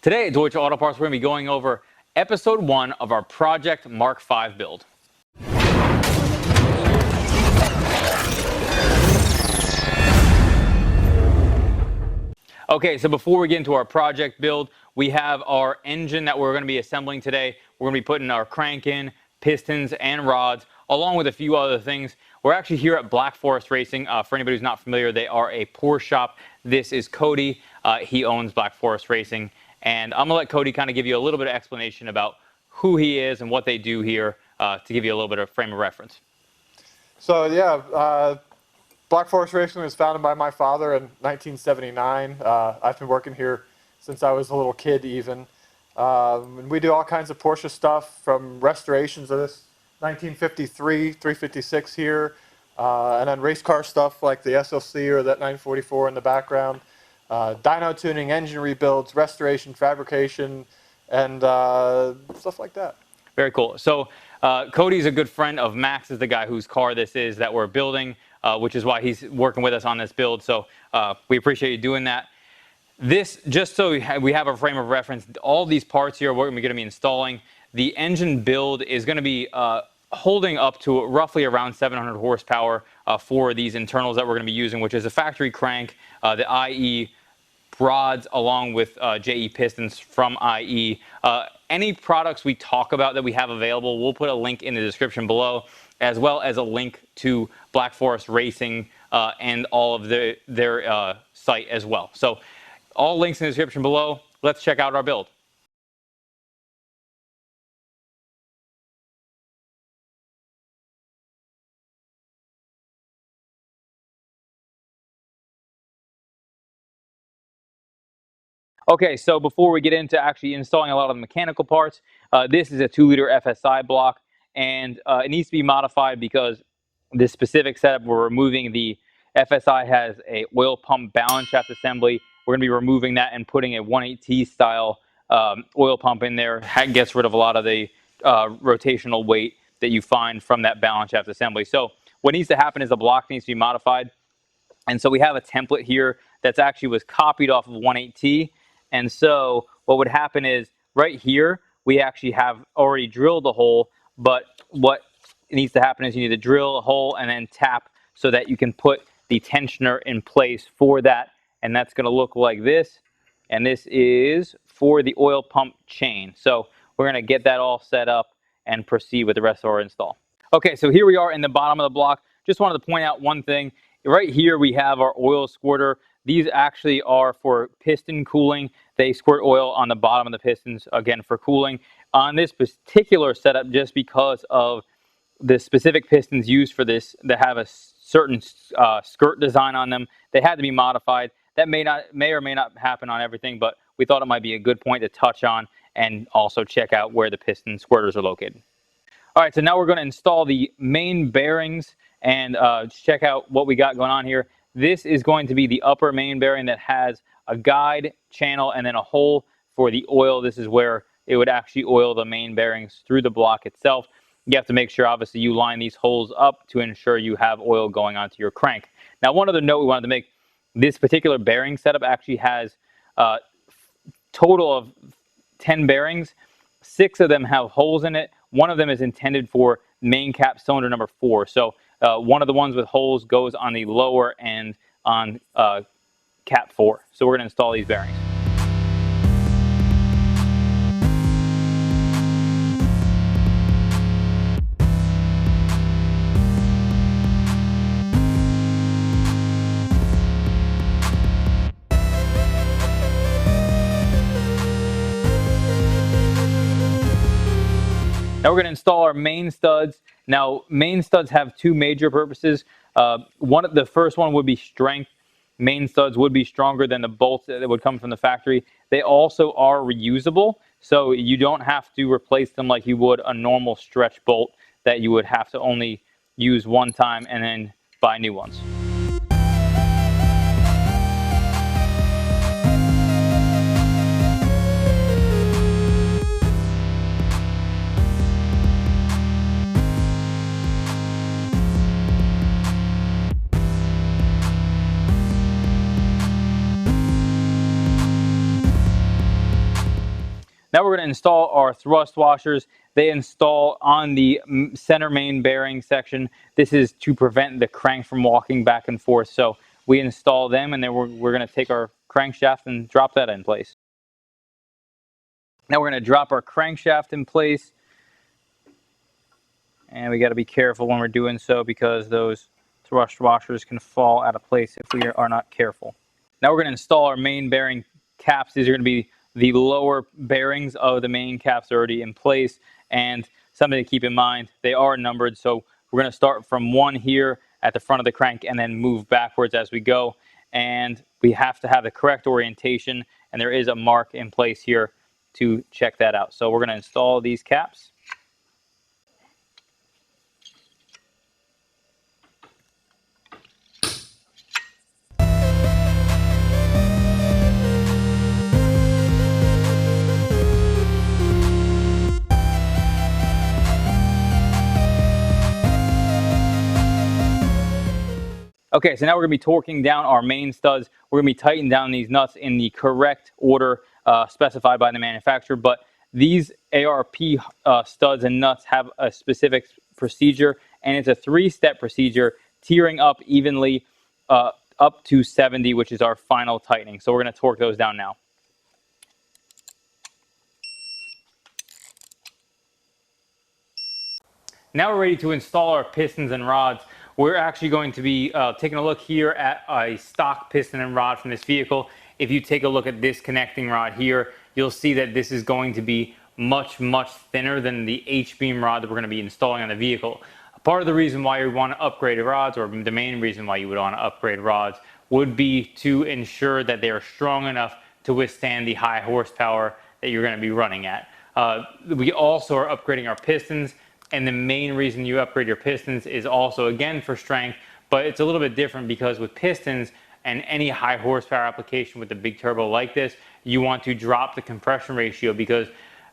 Today at Deutsche Auto Parts, we're going to be going over episode 1 of our Project MK5 build. Okay, so before we get into our project build, we have our engine that we're going to be assembling today. We're going to be putting our crank in, pistons, and rods, along with a few other things. We're actually here at Black Forest Racing. For anybody who's not familiar, they are a Porsche shop. This is Cody. He owns Black Forest Racing. And I'm going to let Cody kind of give you a little bit of explanation about who he is and what they do here to give you a little bit of frame of reference. So yeah, Black Forest Racing was founded by my father in 1979. I've been working here since I was a little kid even. And we do all kinds of Porsche stuff, from restorations of this 1953 356 here, and then race car stuff like the SLC or that 944 in the background. Dyno tuning, engine rebuilds, restoration, fabrication, and stuff like that. Very cool. So Cody's a good friend of Max, is the guy whose car this is that we're building, which is why he's working with us on this build. So we appreciate you doing that. This, just so we have a frame of reference, all these parts here we're going to be installing. The engine build is going to be holding up to roughly around 700 horsepower for these internals that we're going to be using, which is a factory crank, the IE rods, along with JE pistons from IE. Any products we talk about that we have available, we'll put a link in the description below, as well as a link to Black Forest Racing and all of their site as well. So all links in the description below. Let's check out our build. Okay, so before we get into actually installing a lot of the mechanical parts, this is a 2-liter FSI block, and it needs to be modified because this specific setup, we're removing the FSI has a oil pump balance shaft assembly. We're going to be removing that and putting a 1.8T style oil pump in there. That gets rid of a lot of the rotational weight that you find from that balance shaft assembly. So what needs to happen is the block needs to be modified. And so we have a template here that's actually was copied off of 1.8T. And so what would happen is right here, we actually have already drilled a hole, but what needs to happen is you need to drill a hole and then tap so that you can put the tensioner in place for that. And that's going to look like this. And this is for the oil pump chain. So we're going to get that all set up and proceed with the rest of our install. Okay, so here we are in the bottom of the block. Just wanted to point out one thing. Right here we have our oil squirter. These actually are for piston cooling. They squirt oil on the bottom of the pistons, again, for cooling. On this particular setup, just because of the specific pistons used for this that have a certain skirt design on them, they had to be modified. That may or may not happen on everything, but we thought it might be a good point to touch on and also check out where the piston squirters are located. All right, so now we're going to install the main bearings and check out what we got going on here. This is going to be the upper main bearing that has a guide channel and then a hole for the oil. This is where it would actually oil the main bearings through the block itself. You have to make sure, obviously, you line these holes up to ensure you have oil going onto your crank. Now, one other note we wanted to make, this particular bearing setup actually has a total of 10 bearings. 6 of them have holes in it. One of them is intended for main cap cylinder number 4. So one of the ones with holes goes on the lower end on cap 4. So we're going to install these bearings. Now we're going to install our main studs. Now, main studs have 2 major purposes. The first one would be strength. Main studs would be stronger than the bolts that would come from the factory. They also are reusable, so you don't have to replace them like you would a normal stretch bolt that you would have to only use one time and then buy new ones. Now we're going to install our thrust washers. They install on the center main bearing section. This is to prevent the crank from walking back and forth. So we install them, and then we're going to take our crankshaft and drop that in place. Now we're going to drop our crankshaft in place. And we got to be careful when we're doing so because those thrust washers can fall out of place if we are not careful. Now we're going to install our main bearing caps. These are going to be the lower bearings of the main caps already in place. And something to keep in mind, they are numbered. So we're going to start from 1 here at the front of the crank and then move backwards as we go. And we have to have the correct orientation. And there is a mark in place here to check that out. So we're going to install these caps. Okay, so now we're going to be torquing down our main studs. We're going to be tightening down these nuts in the correct order specified by the manufacturer. But these ARP studs and nuts have a specific procedure, and it's a 3-step procedure, tearing up evenly up to 70, which is our final tightening. So we're going to torque those down now. Now we're ready to install our pistons and rods. We're actually going to be taking a look here at a stock piston and rod from this vehicle. If you take a look at this connecting rod here, you'll see that this is going to be much thinner than the H-beam rod that we're going to be installing on the vehicle. Part of the reason why you want to upgrade rods, or the main reason why you would want to upgrade rods, would be to ensure that they are strong enough to withstand the high horsepower that you're going to be running at. We also are upgrading our pistons. And the main reason you upgrade your pistons is also, again, for strength, but it's a little bit different because with pistons and any high horsepower application with a big turbo like this, you want to drop the compression ratio, because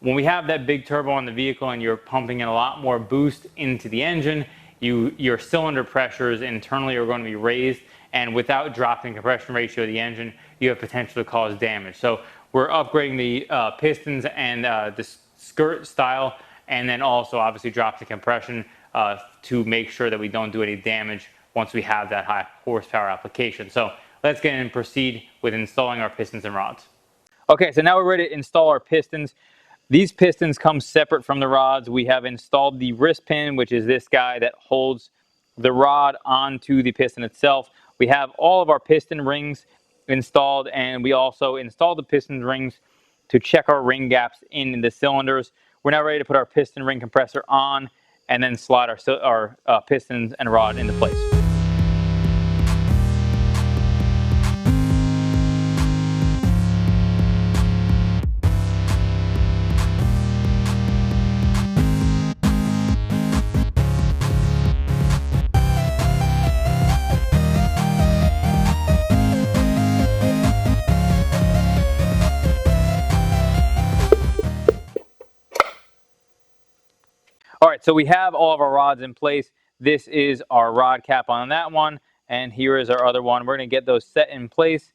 when we have that big turbo on the vehicle and you're pumping in a lot more boost into the engine, your cylinder pressures internally are going to be raised, and without dropping the compression ratio of the engine, you have potential to cause damage. So we're upgrading the pistons and the skirt style, and then also obviously drop the compression to make sure that we don't do any damage once we have that high horsepower application. So let's get in and proceed with installing our pistons and rods. Okay, so now we're ready to install our pistons. These pistons come separate from the rods. We have installed the wrist pin, which is this guy that holds the rod onto the piston itself. We have all of our piston rings installed, and we also installed the piston rings to check our ring gaps in the cylinders. We're now ready to put our piston ring compressor on and then slide our pistons and rod into place. All right, so we have all of our rods in place. This is our rod cap on that one, and here is our other one. We're going to get those set in place,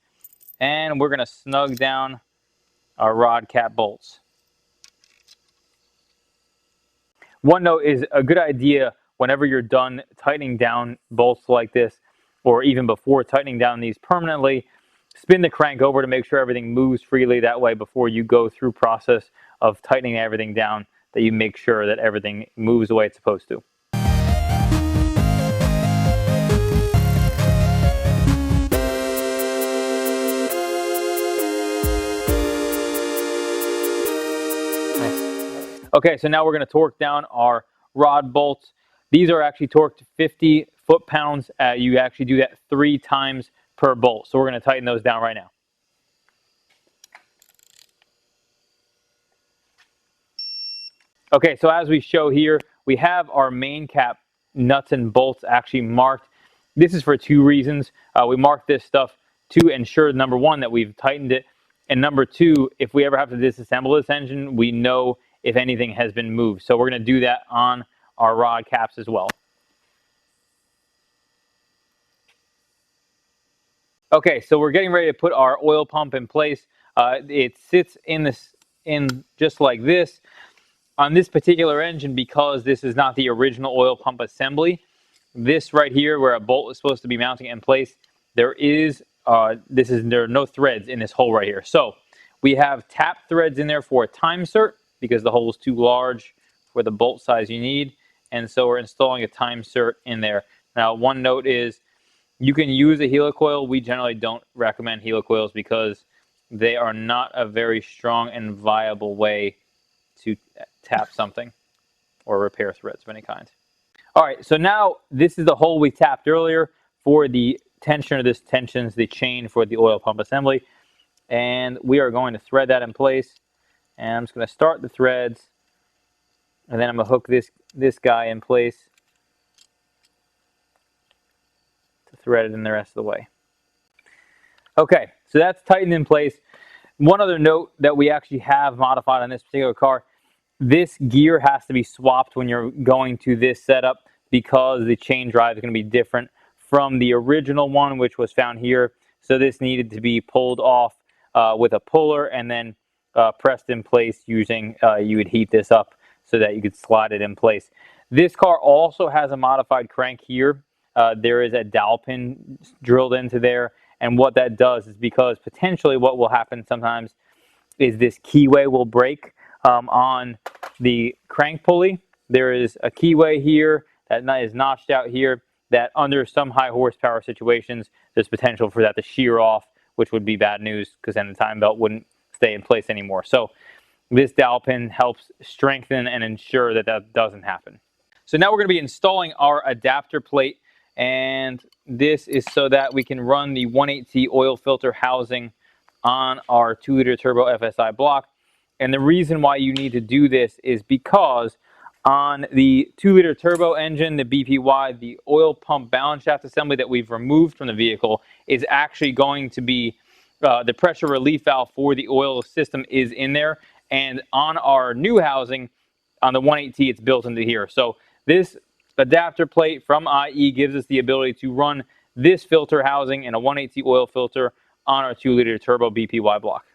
and we're going to snug down our rod cap bolts. One note is a good idea whenever you're done tightening down bolts like this, or even before tightening down these permanently, spin the crank over to make sure everything moves freely. That way, before you go through process of tightening everything down, that you make sure that everything moves the way it's supposed to. Okay, so now we're going to torque down our rod bolts. These are actually torqued to 50 foot-pounds. You actually do that 3 times per bolt. So we're going to tighten those down right now. Okay, so as we show here, we have our main cap nuts and bolts actually marked. This is for 2 reasons. We marked this stuff to ensure, number 1, that we've tightened it, and number 2, if we ever have to disassemble this engine, we know if anything has been moved. So we're going to do that on our rod caps as well. Okay, so we're getting ready to put our oil pump in place. It sits in in just like this. On this particular engine, because this is not the original oil pump assembly, this right here where a bolt is supposed to be mounting in place, there are no threads in this hole right here. So we have tap threads in there for a time cert because the hole is too large for the bolt size you need. And so we're installing a time cert in there. Now, one note is you can use a helicoil. We generally don't recommend helicoils because they are not a very strong and viable way to tap something or repair threads of any kind. All right, so now this is the hole we tapped earlier for the tensioner. This tensions the chain for the oil pump assembly. And we are going to thread that in place. And I'm just going to start the threads. And then I'm going to hook this guy in place to thread it in the rest of the way. Okay, so that's tightened in place. One other note that we actually have modified on this particular car, this gear has to be swapped when you're going to this setup because the chain drive is going to be different from the original one, which was found here. So this needed to be pulled off with a puller and then pressed in place using, you would heat this up so that you could slide it in place. This car also has a modified crank here. There is a dowel pin drilled into there. And what that does is because potentially what will happen sometimes is this keyway will break on the crank pulley. There is a keyway here that is notched out here that under some high horsepower situations, there's potential for that to shear off, which would be bad news because then the time belt wouldn't stay in place anymore. So this dowel pin helps strengthen and ensure that that doesn't happen. So now we're going to be installing our adapter plate, and this is so that we can run the 1.8T oil filter housing on our 2-liter turbo FSI block. And the reason why you need to do this is because on the 2-liter turbo engine, the BPY, the oil pump balance shaft assembly that we've removed from the vehicle is actually going to be the pressure relief valve for the oil system is in there. And on our new housing, on the 1.8T, it's built into here. So this adapter plate from IE gives us the ability to run this filter housing and a 1.8T oil filter on our 2-liter turbo BPY block.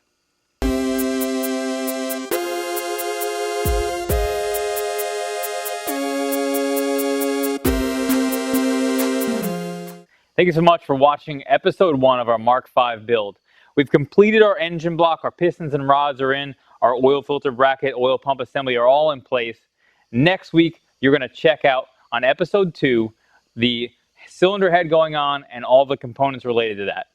Thank you so much for watching episode 1 of our Mark V build. We've completed our engine block, our pistons and rods are in, our oil filter bracket, oil pump assembly are all in place. Next week, you're going to check out on episode 2 the cylinder head going on and all the components related to that.